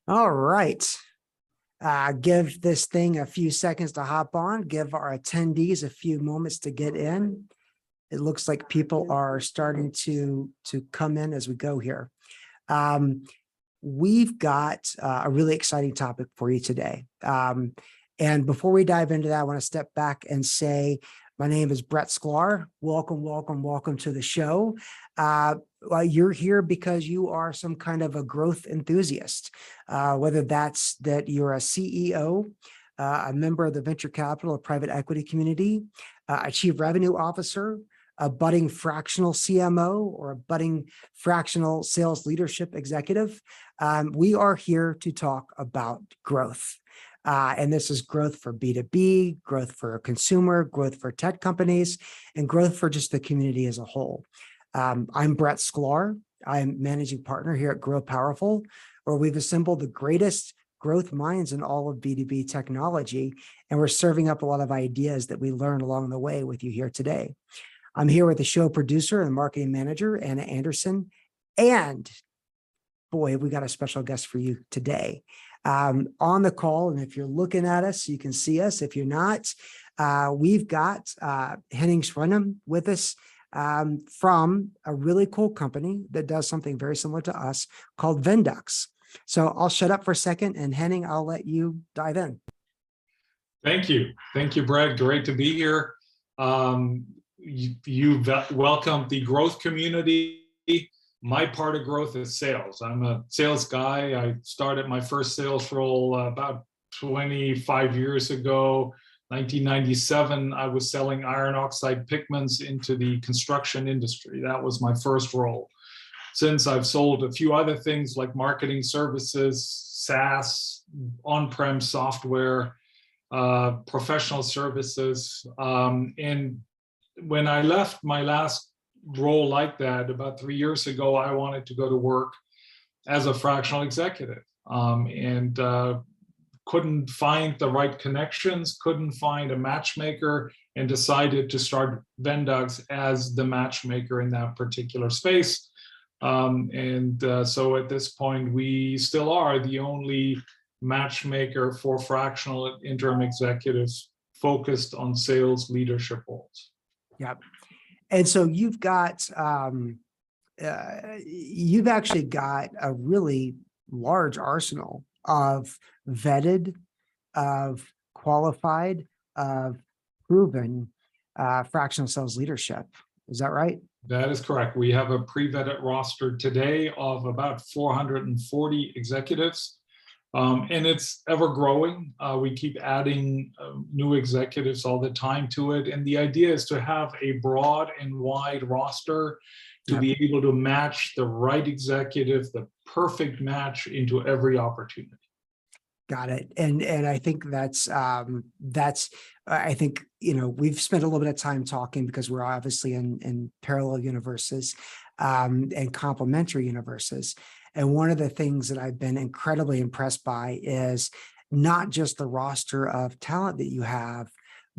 All right. Give this thing a few seconds to hop on, give our attendees a few moments to get in. It looks like people are starting to come in as we go here. We've got a really exciting topic for you today. And before we dive into that, I want to step back and say, my name is Brett Schklar. Welcome, welcome, welcome to the show. You're here because you are some kind of a growth enthusiast, whether that's that you're a CEO, a member of the venture capital or private equity community, a chief revenue officer, a budding fractional CMO, or a budding fractional sales leadership executive. We are here to talk about growth. And this is growth for B2B, growth for a consumer, growth for tech companies, and growth for just the community as a whole. I'm Brett Schklar. I'm managing partner here at Grow Powerful, where we've assembled the greatest growth minds in all of B2B technology, and we're serving up a lot of ideas that we learned along the way with you here today. I'm here with the show producer and marketing manager, Anna Anderson, and boy, we got a special guest for you today. On the call, and if you're looking at us, you can see us. If you're not, we've got Henning Schwinum with us from a really cool company that does something very similar to us called Vendux. So I'll shut up for a second, and Henning, I'll let you dive in. Thank you. Thank you, Brett. Great to be here. You've welcomed the growth community. My part of growth is sales. I'm a sales guy. I started my first sales role about 25 years ago. 1997, I was selling iron oxide pigments into the construction industry. That was my first role. Since I've sold a few other things like marketing services, SaaS, on-prem software, professional services. And when I left my last role like that about 3 years ago, I wanted to go to work as a fractional executive, and couldn't find the right connections, couldn't find a matchmaker, and decided to start Vendux as the matchmaker in that particular space. So at this point, we still are the only matchmaker for fractional and interim executives focused on sales leadership roles. Yep. And so you've actually got a really large arsenal of vetted, of qualified, of proven fractional sales leadership. Is that right? That is correct. We have a pre-vetted roster today of about 440 executives. And it's ever growing. We keep adding new executives all the time to it. And the idea is to have a broad and wide roster to be able to match the right executive, the perfect match into every opportunity. Got it. And I think that's I think, we've spent a little bit of time talking because we're obviously in parallel universes and complementary universes. And one of the things that I've been incredibly impressed by is not just the roster of talent that you have,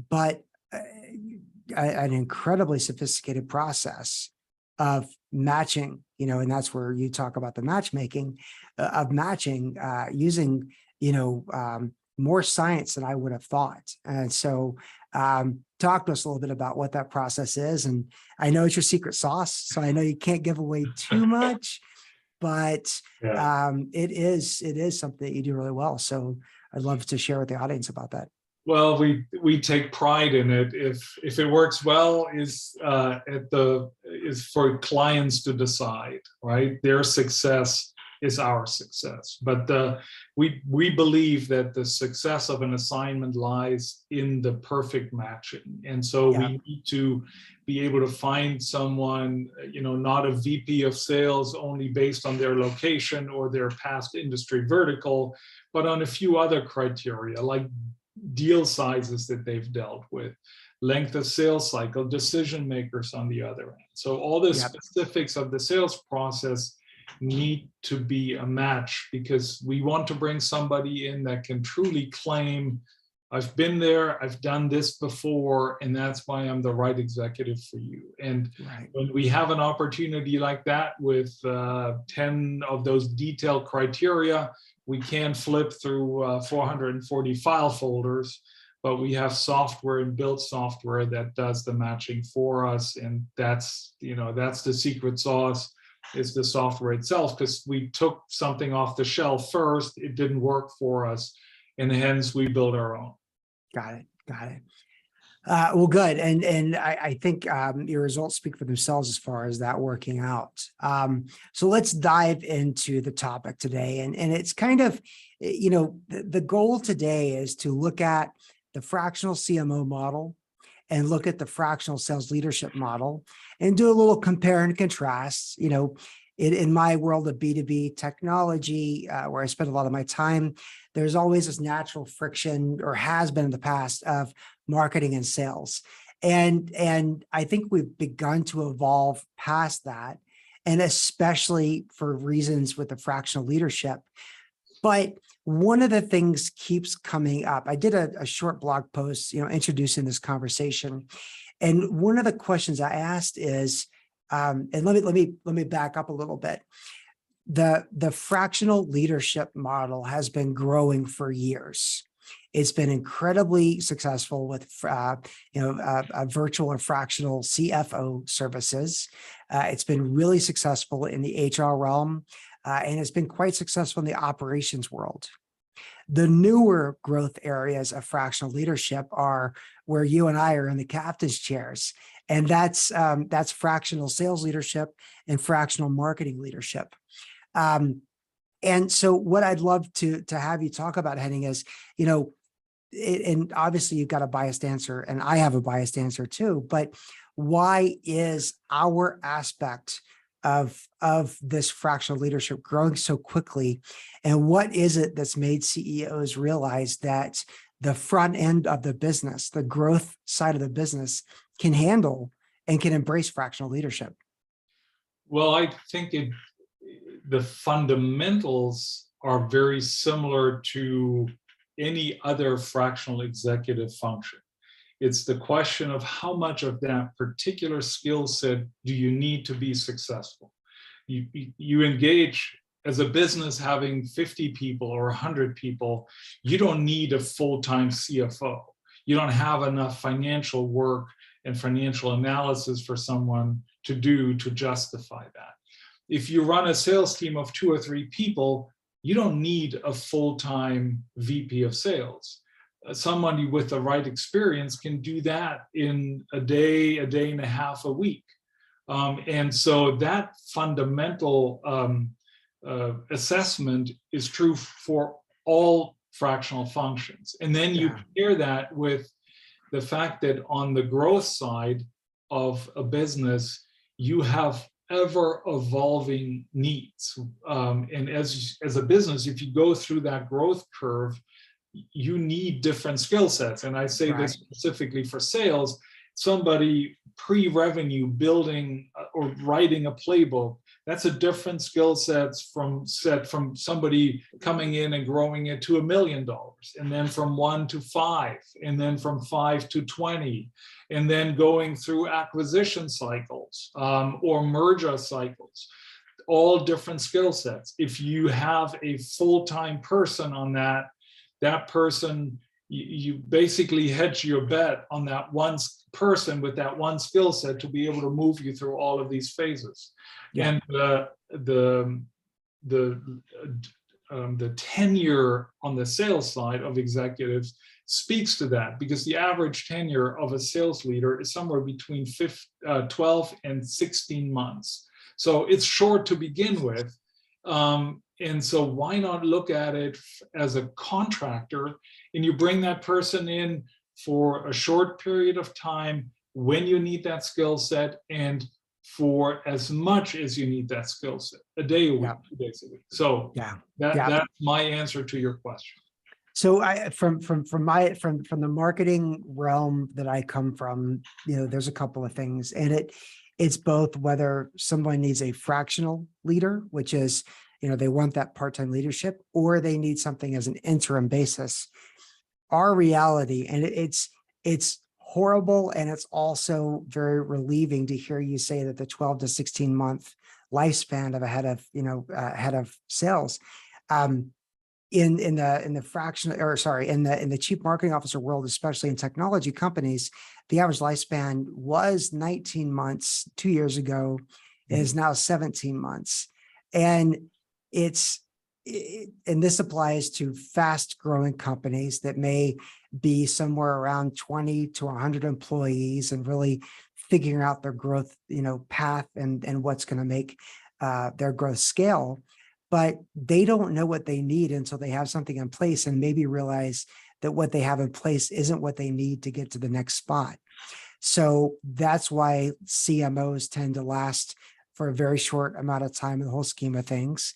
but an incredibly sophisticated process of matching, and that's where you talk about the matchmaking of matching using, more science than I would have thought. And so talk to us a little bit about what that process is. And I know it's your secret sauce, so I know you can't give away too much. But it is something that you do really well. So I'd love to share with the audience about that. Well, we take pride in it. If it works well, is for clients to decide, right? Their success is our success. But we believe that the success of an assignment lies in the perfect matching. And so we need to be able to find someone, not a VP of sales only based on their location or their past industry vertical, but on a few other criteria like deal sizes that they've dealt with, length of sales cycle, decision makers on the other end. So all the specifics of the sales process need to be a match, because we want to bring somebody in that can truly claim, I've been there, I've done this before, and that's why I'm the right executive for you. And when we have an opportunity like that with 10 of those detailed criteria, We can't flip through 440 file folders, but we have software and built software that does the matching for us. And that's the secret sauce, is the software itself, because we took something off the shelf first, it didn't work for us, and hence we built our own. Got it. Well, good. And I think your results speak for themselves as far as that working out. So let's dive into the topic today. And it's kind of, the goal today is to look at the fractional CMO model and look at the fractional sales leadership model and do a little compare and contrast. In my world of B2B technology, where I spend a lot of my time, there's always this natural friction, or has been in the past, of marketing and sales. And I think we've begun to evolve past that, and especially for reasons with the fractional leadership. But one of the things keeps coming up. I did a short blog post, introducing this conversation. And one of the questions I asked is, and let me back up a little bit. The fractional leadership model has been growing for years. It's been incredibly successful with a virtual or fractional CFO services. It's been really successful in the HR realm, and it's been quite successful in the operations world. The newer growth areas of fractional leadership are where you and I are in the captain's chairs, and that's fractional sales leadership and fractional marketing leadership. And so what I'd love to have you talk about, Henning, is, and obviously you've got a biased answer, and I have a biased answer too, but why is our aspect of this fractional leadership growing so quickly? And what is it that's made CEOs realize that the front end of the business, the growth side of the business, can handle and can embrace fractional leadership? Well, I think the fundamentals are very similar to any other fractional executive function. It's the question of how much of that particular skill set do you need to be successful. You engage as a business having 50 people or 100 people, you don't need a full-time CFO. You don't have enough financial work and financial analysis for someone to do to justify that. If you run a sales team of 2 or 3 people, you don't need a full-time VP of sales. Somebody with the right experience can do that in a day and a half, a week. And so that fundamental assessment is true for all fractional functions. And then you pair that with the fact that on the growth side of a business, you have ever evolving needs. And as a business, if you go through that growth curve, you need different skill sets. And I say this specifically for sales. Somebody pre-revenue building or writing a playbook, that's a different skill set from somebody coming in and growing it to $1 million, and then from 1 to 5, and then from 5 to 20, and then going through acquisition cycles or merger cycles. All different skill sets. If you have a full-time person on that person, you basically hedge your bet on that one person with that one skill set to be able to move you through all of these phases. And the tenure on the sales side of executives speaks to that, because the average tenure of a sales leader is somewhere between 12 and 16 months. So it's short to begin with. And so why not look at it as a contractor, and you bring that person in for a short period of time when you need that skill set, and for as much as you need that skill set, a day a week, 2 days a week. So that's my answer to your question. So from the marketing realm that I come from, there's a couple of things, and it's both whether someone needs a fractional leader, which is, they want that part-time leadership, or they need something as an interim basis. Our reality, and it's horrible, and it's also very relieving to hear you say that the 12 to 16 month lifespan of a head of sales. in the fractional, or sorry, in the chief marketing officer world, especially in technology companies, the average lifespan was 19 months 2 years ago. It is now 17 months. And and this applies to fast growing companies that may be somewhere around 20 to 100 employees and really figuring out their growth, path and what's going to make their growth scale. But they don't know what they need until they have something in place and maybe realize that what they have in place isn't what they need to get to the next spot. So that's why CMOs tend to last for a very short amount of time in the whole scheme of things.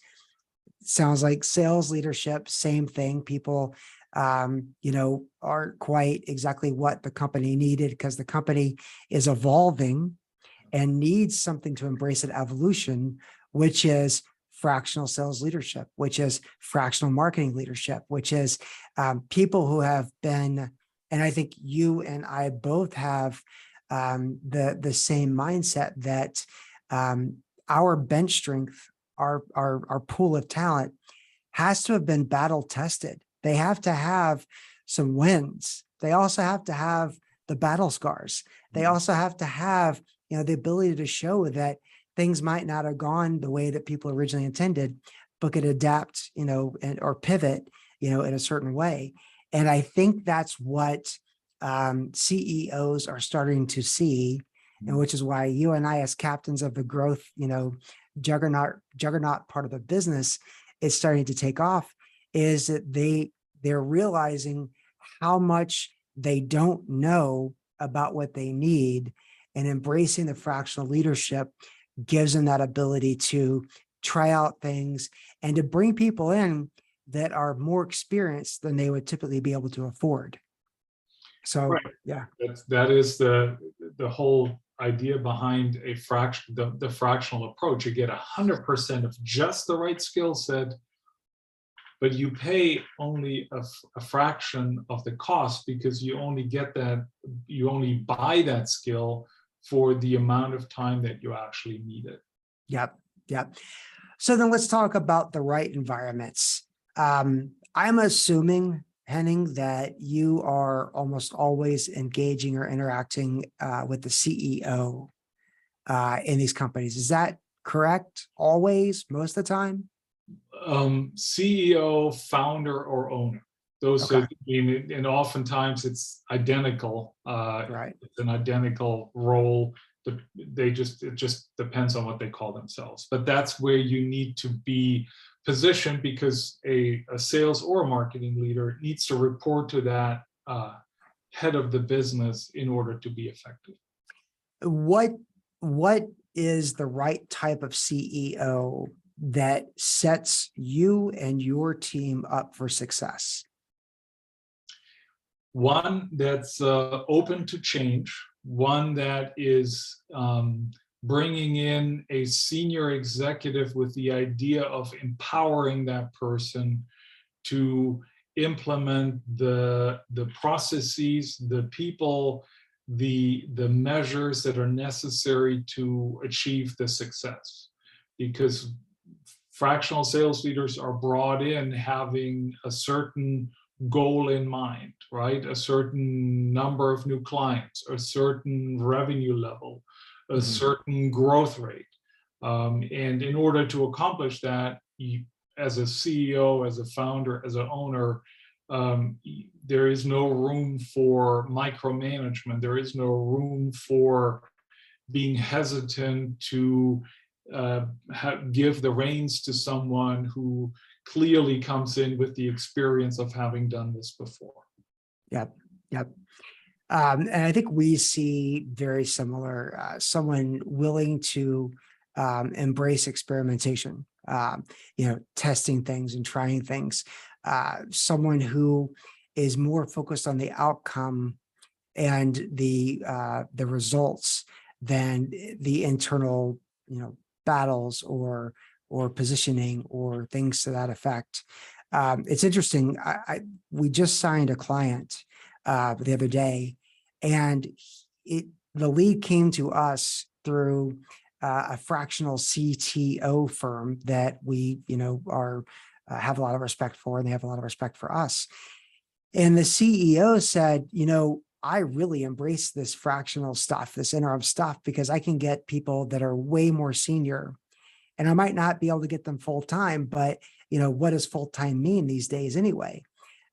Sounds like sales leadership, same thing. People, aren't quite exactly what the company needed because the company is evolving and needs something to embrace an evolution, which is fractional sales leadership, which is fractional marketing leadership, which is people who have been, and I think you and I both have the same mindset that our bench strength, our pool of talent has to have been battle tested. They have to have some wins. They also have to have the battle scars. They also have to have, the ability to show that things might not have gone the way that people originally intended, but could adapt, or pivot, in a certain way. And I think that's what CEOs are starting to see, and which is why you and I, as captains of the growth, juggernaut part of the business, is starting to take off, is that they're realizing how much they don't know about what they need, and embracing the fractional leadership gives them that ability to try out things and to bring people in that are more experienced than they would typically be able to afford. So, right. Yeah, that is the whole idea behind the fractional approach. You get 100% of just the right skill set, but you pay only a fraction of the cost because you only buy that skill for the amount of time that you actually need it. Yep. So then let's talk about the right environments. I'm assuming, Henning, that you are almost always engaging or interacting with the CEO in these companies. Is that correct? Always, most of the time? CEO, founder, or owner. Those Okay. are, and oftentimes it's identical. Right. It's an identical role. It just depends on what they call themselves. But that's where you need to be positioned, because a sales or a marketing leader needs to report to that head of the business in order to be effective. What is the right type of CEO that sets you and your team up for success? One that's open to change, one that is bringing in a senior executive with the idea of empowering that person to implement the processes, the people, the measures that are necessary to achieve the success. Because fractional sales leaders are brought in having a certain goal in mind, right? A certain number of new clients, a certain revenue level, a certain growth rate. And in order to accomplish that, as a CEO, as a founder, as an owner, there is no room for micromanagement. There is no room for being hesitant to give the reins to someone who clearly comes in with the experience of having done this before. Yep. And I think we see very similar, someone willing to embrace experimentation, testing things and trying things, someone who is more focused on the outcome and the results than the internal, battles or positioning or things to that effect. It's interesting. We just signed a client the other day, and the lead came to us through a fractional CTO firm that we, are have a lot of respect for, and they have a lot of respect for us. And the CEO said, I really embrace this fractional stuff, this interim stuff, because I can get people that are way more senior, and I might not be able to get them full time, but what does full time mean these days anyway?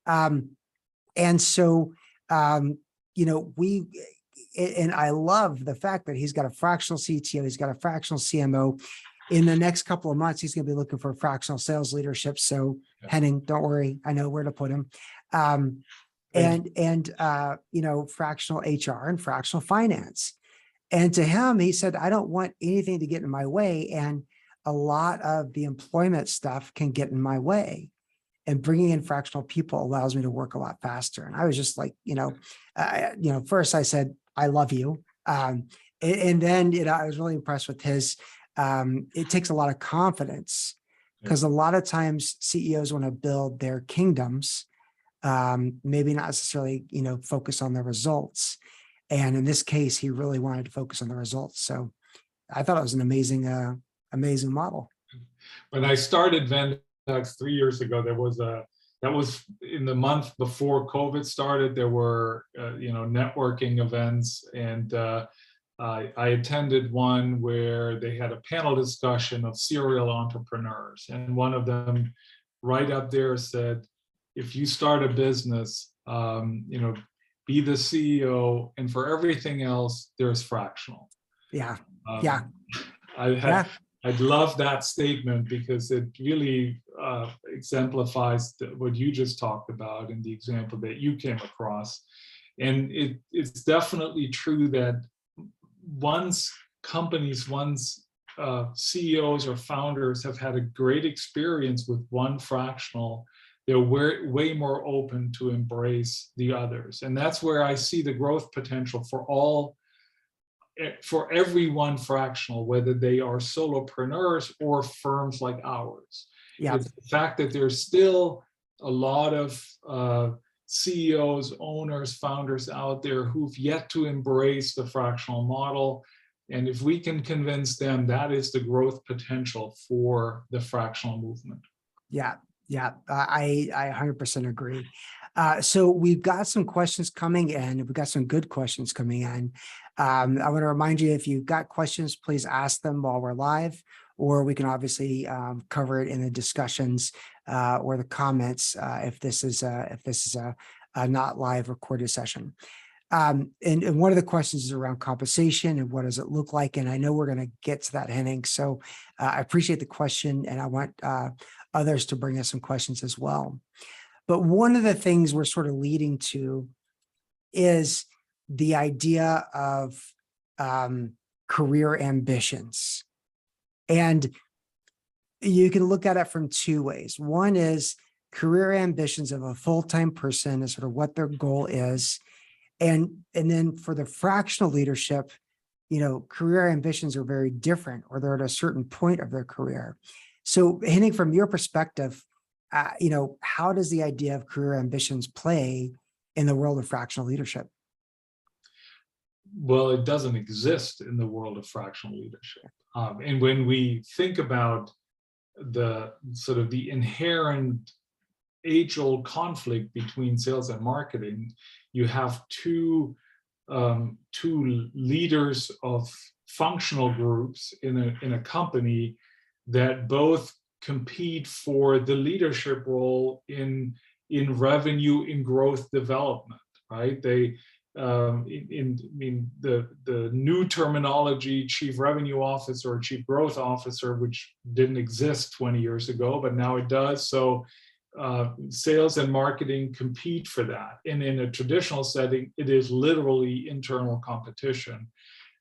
And so, and I love the fact that he's got a fractional CTO, he's got a fractional CMO. In the next couple of months, he's going to be looking for fractional sales leadership. So Henning, don't worry, I know where to put him. Fractional HR and fractional finance. And to him, he said, I don't want anything to get in my way. And a lot of the employment stuff can get in my way. And bringing in fractional people allows me to work a lot faster. And I was just like, first I said, I love you. And then, I was really impressed with his, it takes a lot of confidence, because a lot of times CEOs want to build their kingdoms, maybe not necessarily, focus on the results. And in this case, he really wanted to focus on the results. So I thought it was an amazing model. When I started Vendux 3 years ago, that was in the month before COVID started. There were, networking events, and I attended one where they had a panel discussion of serial entrepreneurs. And one of them right up there said, if you start a business, be the CEO, and for everything else, there's fractional. Yeah. I love that statement, because it really exemplifies what you just talked about in the example that you came across. And it's definitely true that once CEOs or founders have had a great experience with one fractional, they're way more open to embrace the others. And that's where I see the growth potential for every one fractional, whether they are solopreneurs or firms like ours. It's the fact that there's still a lot of CEOs, owners, founders out there who've yet to embrace the fractional model. And if we can convince them, that is the growth potential for the fractional movement. I 100% agree. So we've got some questions coming in. We've got some good questions coming in. I want to remind you, if you've got questions, please ask them while we're live, or we can obviously cover it in the discussions or the comments if this is a not live recorded session. And one of the questions is around compensation and what does it look like? And I know we're going to get to that, Henning. So I appreciate the question, and I want others to bring us some questions as well. But one of the things we're sort of leading to is the idea of career ambitions. And you can look at it from two ways. One is career ambitions of a full-time person, is sort of what their goal is. And then for the fractional leadership, career ambitions are very different, or they're at a certain point of their career. So Henning, from your perspective, how does the idea of career ambitions play in the world of fractional leadership? Well, it doesn't exist in the world of fractional leadership. And when we think about the sort of the inherent age-old conflict between sales and marketing, you have two leaders of functional groups in a company that both compete for the leadership role in revenue, in growth development, right? They the new terminology, chief revenue officer or chief growth officer, which didn't exist 20 years ago, but now it does. So sales and marketing compete for that. And in a traditional setting, it is literally internal competition.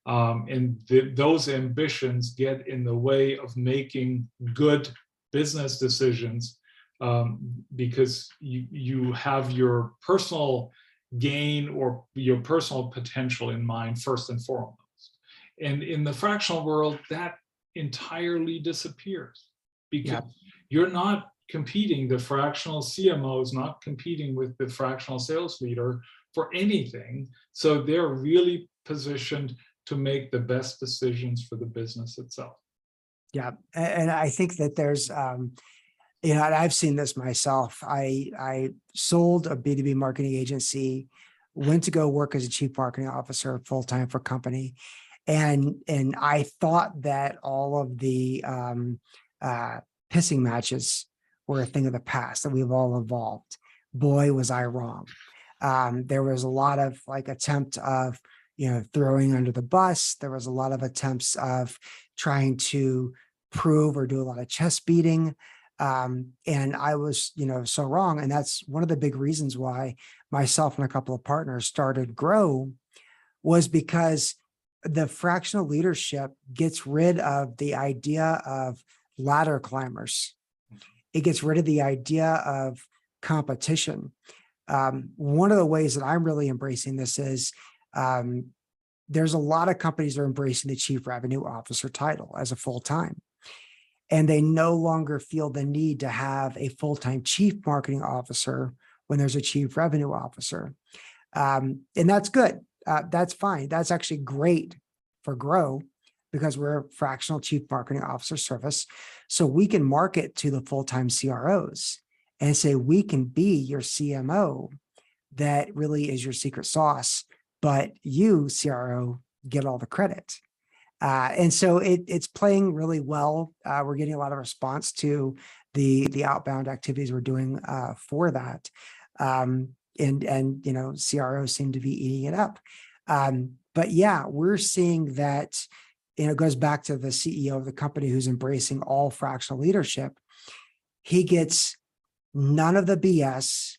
Those ambitions get in the way of making good business decisions, because you have your personal gain or your personal potential in mind first and foremost. And in the fractional world, that entirely disappears, because you're not competing. The fractional CMO is not competing with the fractional sales leader for anything. So they're really positioned to make the best decisions for the business itself. Yeah. And I think that there's You know, and I've seen this myself. I sold a B2B marketing agency, went to go work as a chief marketing officer full-time for a company. And I thought that all of the pissing matches were a thing of the past, that we've all evolved. Boy, was I wrong. There was a lot of like attempt of, throwing under the bus. There was a lot of attempts of trying to prove or do a lot of chest beating. And I was, so wrong. And that's one of the big reasons why myself and a couple of partners started Grow, was because the fractional leadership gets rid of the idea of ladder climbers. It gets rid of the idea of competition. One of the ways that I'm really embracing this is there's a lot of companies that are embracing the chief revenue officer title as a full-time. And they no longer feel the need to have a full-time chief marketing officer when there's a chief revenue officer. And that's good. That's fine. That's actually great for Grow, because we're a fractional chief marketing officer service. So we can market to the full-time CROs and say, we can be your CMO that really is your secret sauce, but you, CRO, get all the credit. And so it's playing really well. We're getting a lot of response to the outbound activities we're doing for that. And CROs seem to be eating it up. But yeah, we're seeing that, it goes back to the CEO of the company who's embracing all fractional leadership. He gets none of the BS.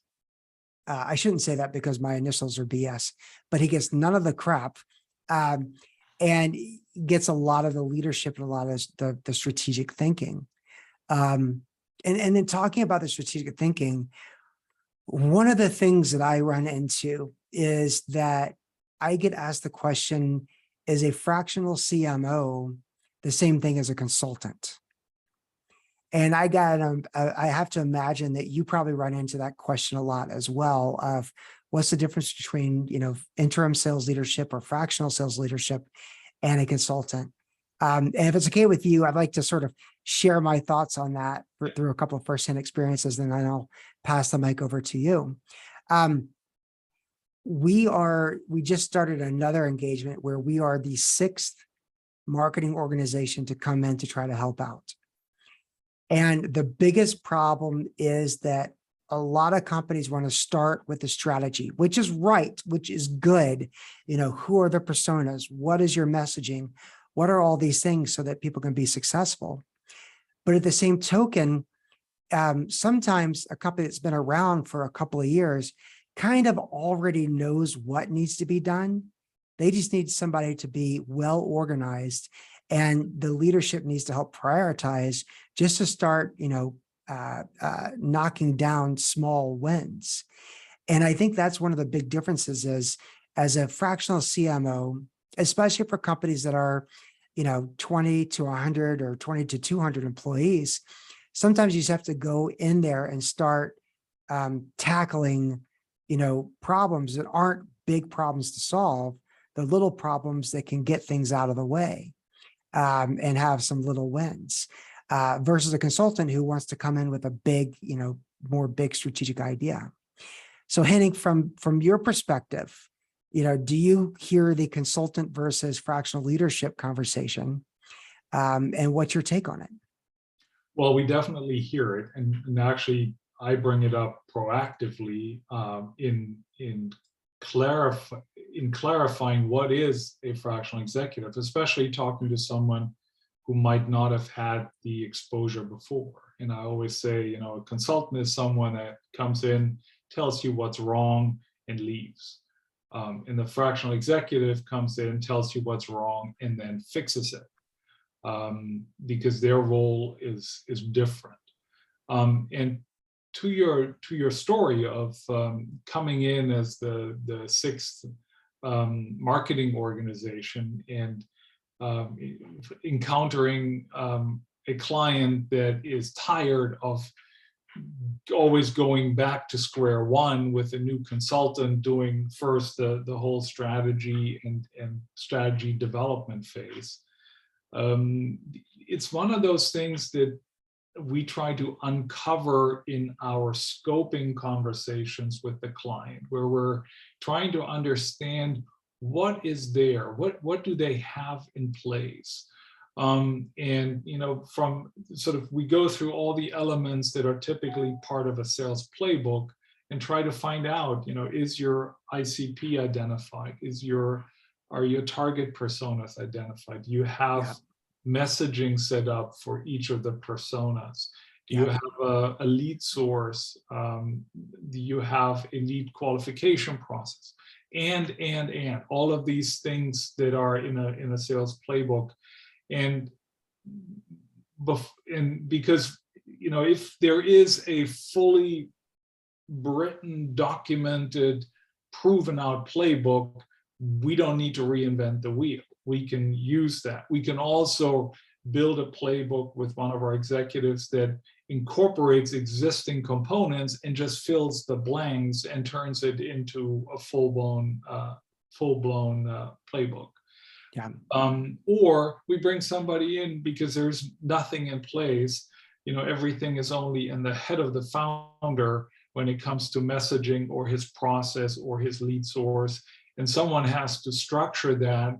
I shouldn't say that because my initials are BS, but he gets none of the crap. And gets a lot of the leadership and a lot of the strategic thinking. And then talking about the strategic thinking, one of the things that I run into is that I get asked the question, is a fractional CMO the same thing as a consultant? And I have to imagine that you probably run into that question a lot as well, of what's the difference between, interim sales leadership or fractional sales leadership and a consultant. And if it's okay with you, I'd like to sort of share my thoughts on that through a couple of firsthand experiences, and then I'll pass the mic over to you. We just started another engagement where we are the 6th marketing organization to come in to try to help out. And the biggest problem is that a lot of companies want to start with the strategy, which is right, which is good. Who are the personas? What is your messaging? What are all these things so that people can be successful? But at the same token, sometimes a company that's been around for a couple of years kind of already knows what needs to be done. They just need somebody to be well organized, and the leadership needs to help prioritize just to start, knocking down small wins. And I think that's one of the big differences is, as a fractional CMO, especially for companies that are, 20 to 100 or 20 to 200 employees, sometimes you just have to go in there and start tackling, problems that aren't big problems to solve, the little problems that can get things out of the way and have some little wins. Versus a consultant who wants to come in with a big, more big strategic idea. So Henning, from your perspective, do you hear the consultant versus fractional leadership conversation? And what's your take on it? Well, we definitely hear it. And actually, I bring it up proactively in clarifying what is a fractional executive, especially talking to someone who might not have had the exposure before. And I always say, a consultant is someone that comes in, tells you what's wrong, and leaves. And the fractional executive comes in, tells you what's wrong, and then fixes it, because their role is different. And to your story of coming in as the 6th marketing organization and encountering a client that is tired of always going back to square one with a new consultant doing first the whole strategy and strategy development phase. It's one of those things that we try to uncover in our scoping conversations with the client, where we're trying to understand what is there, what do they have in place. And from sort of, we go through all the elements that are typically part of a sales playbook and try to find out, is your ICP identified? Are your target personas identified? Do you have messaging set up for each of the personas? Do you have a lead source? Do you have a lead qualification process? And all of these things that are in a sales playbook. And because, if there is a fully written, documented, proven out playbook, we don't need to reinvent the wheel. We can use that. We can also build a playbook with one of our executives that incorporates existing components and just fills the blanks and turns it into a full-blown playbook. Yeah. Or we bring somebody in because there's nothing in place. Everything is only in the head of the founder when it comes to messaging or his process or his lead source. And someone has to structure that,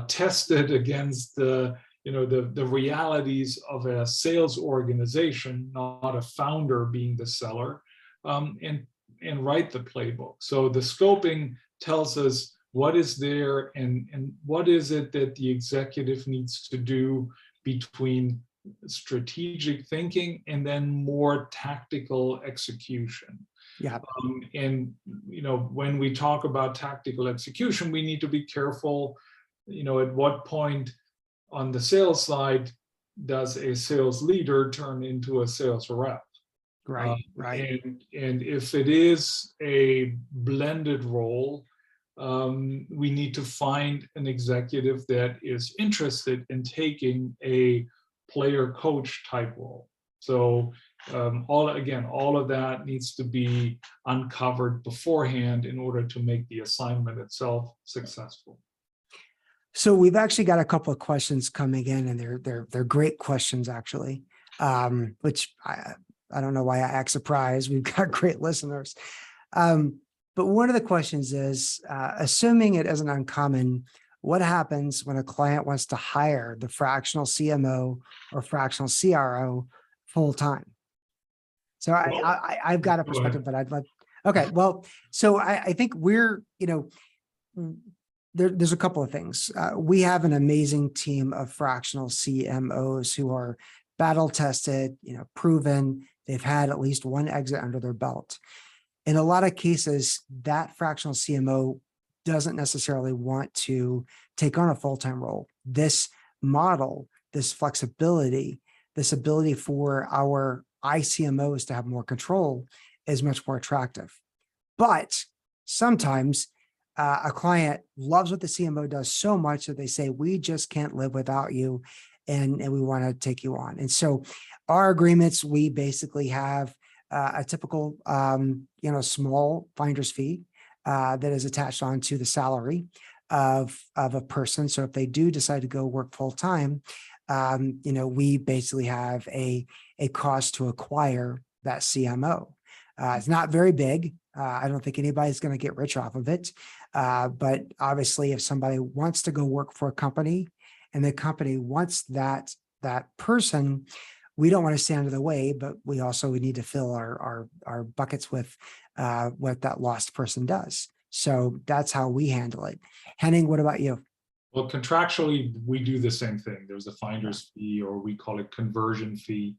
test it against the realities of a sales organization, not a founder being the seller, and write the playbook. So the scoping tells us what is there and what is it that the executive needs to do between strategic thinking and then more tactical execution. Yeah. And when we talk about tactical execution, we need to be careful, at what point on the sales side does a sales leader turn into a sales rep? Right. And if it is a blended role, we need to find an executive that is interested in taking a player coach type role. So all of that needs to be uncovered beforehand in order to make the assignment itself successful. So we've actually got a couple of questions coming in, and they're great questions actually, which I don't know why I act surprised. We've got great listeners. But one of the questions is, assuming it isn't uncommon, what happens when a client wants to hire the fractional CMO or fractional CRO full time? So I've got a perspective, but I'd love. Okay, well, so I think we're, there's a couple of things. We have an amazing team of fractional CMOs who are battle tested, proven. They've had at least one exit under their belt. In a lot of cases, that fractional CMO doesn't necessarily want to take on a full-time role. This model, this flexibility, this ability for our ICMOs to have more control is much more attractive. But sometimes a client loves what the CMO does so much that they say, we just can't live without you, and we want to take you on. And so our agreements, we basically have a typical, small finder's fee that is attached onto the salary of a person. So if they do decide to go work full time, we basically have a cost to acquire that CMO. It's not very big. I don't think anybody's going to get rich off of it. But obviously, if somebody wants to go work for a company and the company wants that person, we don't want to stand in the way, but we need to fill our buckets with what that lost person does. So that's how we handle it. Henning, what about you? Well, contractually, we do the same thing. There's a finder's fee, or we call it conversion fee,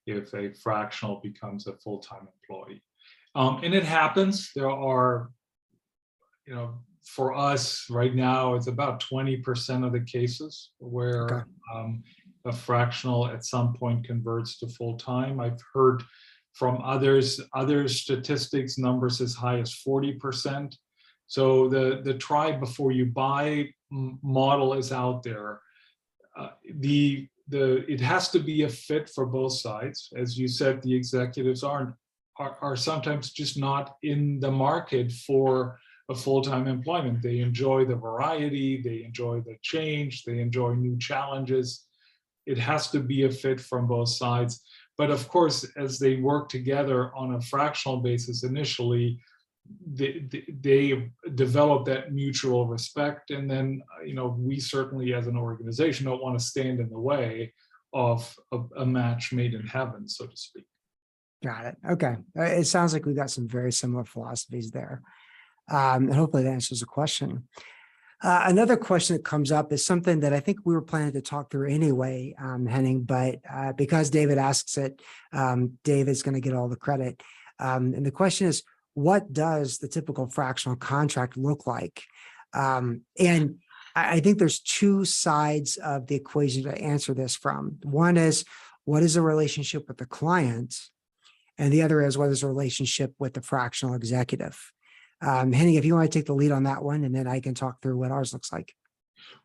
if a fractional becomes a full-time employee. And it happens. There are, for us right now, it's about 20% of the cases where a fractional at some point converts to full-time. I've heard from other statistics, numbers as high as 40%. So the try before you buy model is out there. It has to be a fit for both sides. As you said, the executives are sometimes just not in the market for a full-time employment. They enjoy the variety, they enjoy the change, they enjoy new challenges. It has to be a fit from both sides. But of course, as they work together on a fractional basis initially, they develop that mutual respect. And then, we certainly as an organization don't want to stand in the way of a match made in heaven, so to speak. Got it. Okay. It sounds like we've got some very similar philosophies there. And hopefully that answers the question. Another question that comes up is something that I think we were planning to talk through anyway, Henning, but because David asks it, David's going to get all the credit. And the question is, what does the typical fractional contract look like? And I think there's two sides of the equation to answer this from. One is, what is the relationship with the client? And the other is, what is the relationship with the fractional executive? Henning, if you want to take the lead on that one, and then I can talk through what ours looks like.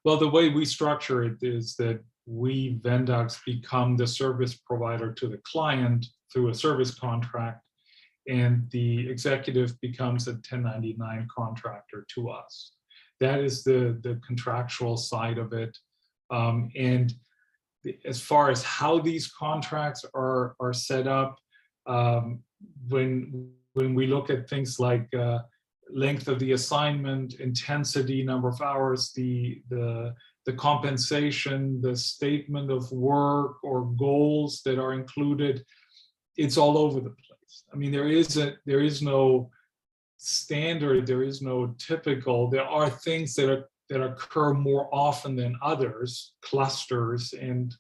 Well, the way we structure it is that we, Vendux, become the service provider to the client through a service contract, and the executive becomes a 1099 contractor to us. That is the contractual side of it. And as far as how these contracts are set up, when we look at things like length of the assignment, intensity, number of hours, the compensation, the statement of work or goals that are included, it's all over the place. I mean, there is no standard, there is no typical. There are things that occur more often than others, clusters, and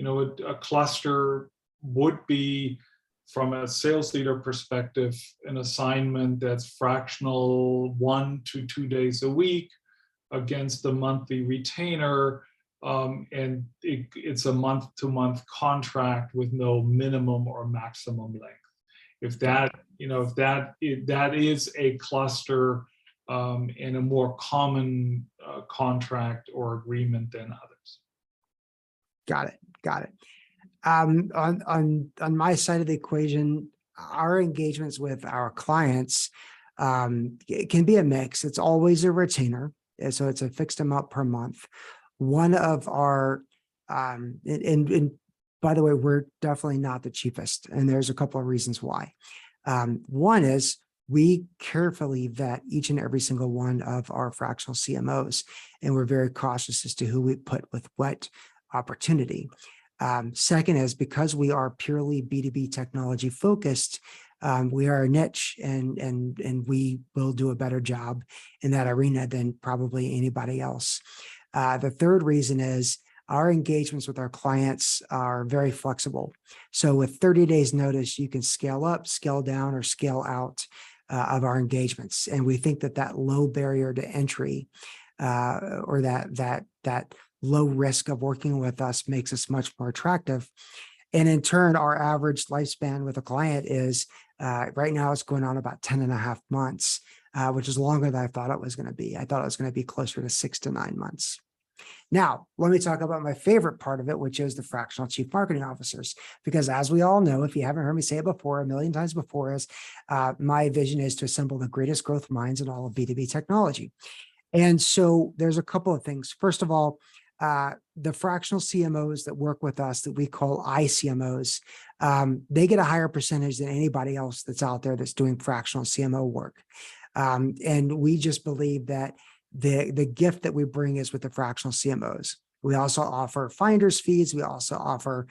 a cluster would be, from a sales leader perspective, an assignment that's fractional 1 to 2 days a week against the monthly retainer, and it's a month-to-month contract with no minimum or maximum length. If that is a cluster and a more common contract or agreement than others. Got it. On my side of the equation, our engagements with our clients it can be a mix. It's always a retainer, so it's a fixed amount per month. One of our and by the way, we're definitely not the cheapest, and there's a couple of reasons why. One is we carefully vet each and every single one of our fractional CMOs, and we're very cautious as to who we put with what opportunity. Second is, because we are purely B2B technology focused, we are a niche, and we will do a better job in that arena than probably anybody else. The third reason is our engagements with our clients are very flexible. So with 30 days notice, you can scale up, scale down, or scale out of our engagements. And we think that low barrier to entry or that low risk of working with us makes us much more attractive. And in turn, our average lifespan with a client is right now it's going on about 10.5 months, which is longer than I thought it was going to be. I thought it was going to be closer to 6 to 9 months. Now, let me talk about my favorite part of it, which is the fractional chief marketing officers, because as we all know, if you haven't heard me say it before, a million times before, is my vision is to assemble the greatest growth minds in all of B2B technology. And so there's a couple of things. First of all, the fractional CMOs that work with us that we call ICMOs, they get a higher percentage than anybody else that's out there that's doing fractional CMO work. And we just believe that the gift that we bring is with the fractional CMOs. We also offer finder's fees. We also offer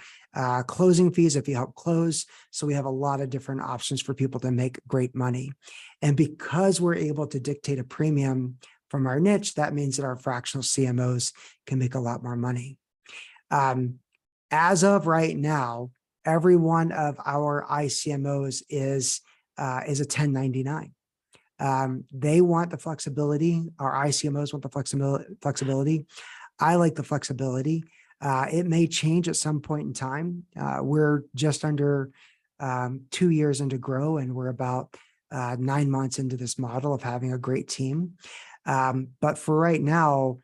closing fees if you help close. So we have a lot of different options for people to make great money. And because we're able to dictate a premium from our niche, that means that our fractional CMOs can make a lot more money. As of right now, every one of our ICMOs is a 1099. They want the flexibility. Our ICMOs want the flexibility. I like the flexibility. It may change at some point in time. We're just under 2 years into Grow, and we're about 9 months into this model of having a great team. But for right now,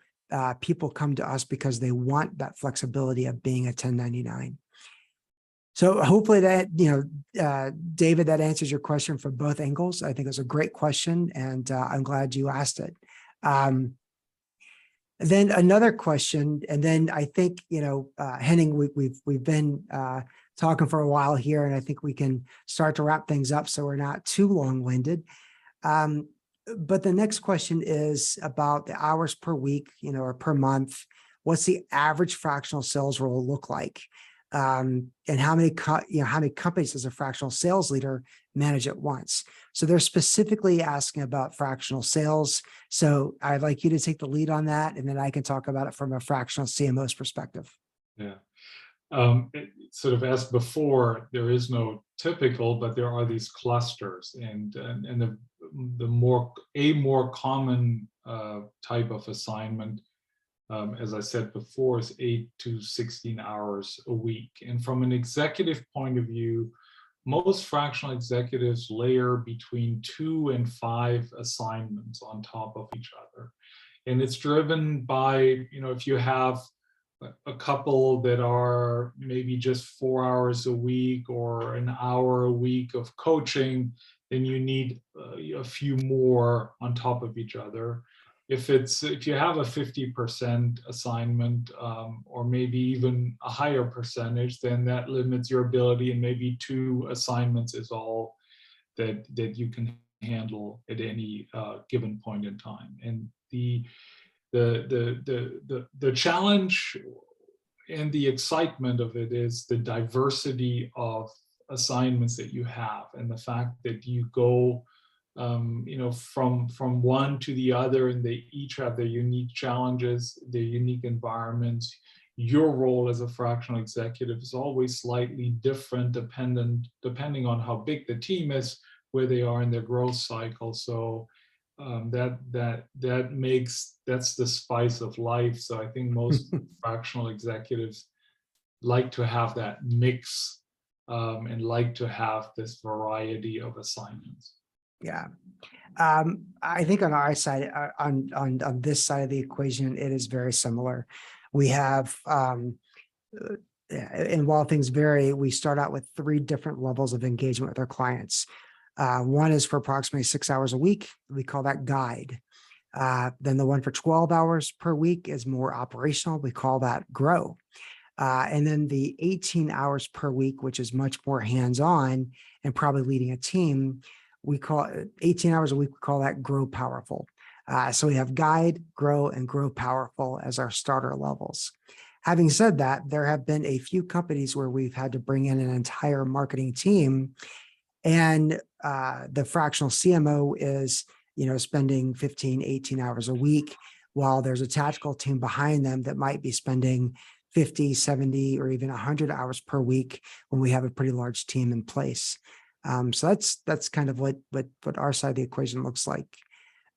people come to us because they want that flexibility of being a 1099. So hopefully that, David, that answers your question from both angles. I think it was a great question, and I'm glad you asked it. Then another question, and then I think, Henning, we've been talking for a while here, and I think we can start to wrap things up so we're not too long-winded. But the next question is about the hours per week, or per month. What's the average fractional sales role look like? And how many companies does a fractional sales leader manage at once? So they're specifically asking about fractional sales. So I'd like you to take the lead on that, and then I can talk about it from a fractional CMO's perspective. Yeah. Sort of as before, there is no typical, but there are these clusters, and the more common type of assignment, as I said before, is 8 to 16 hours a week. And from an executive point of view, most fractional executives layer between 2 and 5 assignments on top of each other. And it's driven by, if you have a couple that are maybe just 4 hours a week or an hour a week of coaching, then you need a few more on top of each other. If you have a 50% assignment, or maybe even a higher percentage, then that limits your ability, and maybe 2 assignments is all that you can handle at any given point in time. And the challenge and the excitement of it is the diversity of assignments that you have, and the fact that you go from one to the other, and they each have their unique challenges, their unique environments. Your role as a fractional executive is always slightly different depending on how big the team is, where they are in their growth cycle. So that's the spice of life. So I think most fractional executives like to have that mix, and like to have this variety of assignments. Yeah. I think on our side, on this side of the equation, it is very similar. We have, and while things vary, we start out with 3 different levels of engagement with our clients. One is for approximately 6 hours a week. We call that guide. Then the one for 12 hours per week is more operational. We call that grow. And then the 18 hours per week, which is much more hands-on and probably leading a team, we call it 18 hours a week. We call that grow powerful. So we have guide, grow, and grow powerful as our starter levels. Having said that, there have been a few companies where we've had to bring in an entire marketing team, and the fractional CMO is, spending 15, 18 hours a week, while there's a tactical team behind them that might be spending 50, 70, or even 100 hours per week when we have a pretty large team in place. So that's kind of what our side of the equation looks like.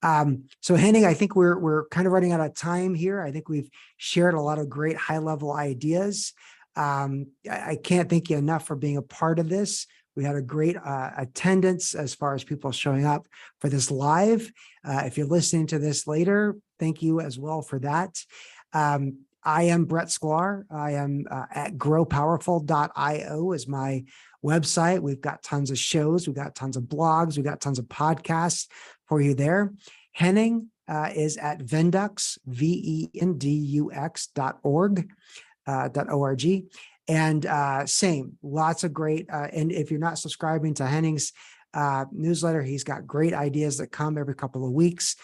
So Henning, I think we're kind of running out of time here. I think we've shared a lot of great high-level ideas. I can't thank you enough for being a part of this. We had a great attendance as far as people showing up for this live. If you're listening to this later, thank you as well for that. I am Brett Schklar. I am at growpowerful.io is my website. We've got tons of shows. We've got tons of blogs. We've got tons of podcasts for you there. Henning is at Vendux, vendux.org. .org. And same, lots of great, and if you're not subscribing to Henning's newsletter, he's got great ideas that come every couple of weeks.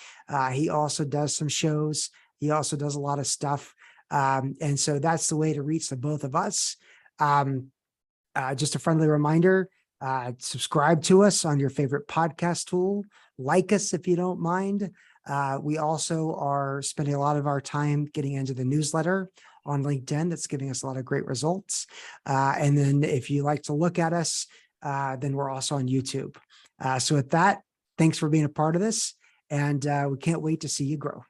He also does some shows. He also does a lot of stuff. And so that's the way to reach the both of us. Just a friendly reminder, subscribe to us on your favorite podcast tool. Like us if you don't mind. We also are spending a lot of our time getting into the newsletter on LinkedIn. That's giving us a lot of great results. And then if you like to look at us, then we're also on YouTube. So with that, thanks for being a part of this. And we can't wait to see you grow.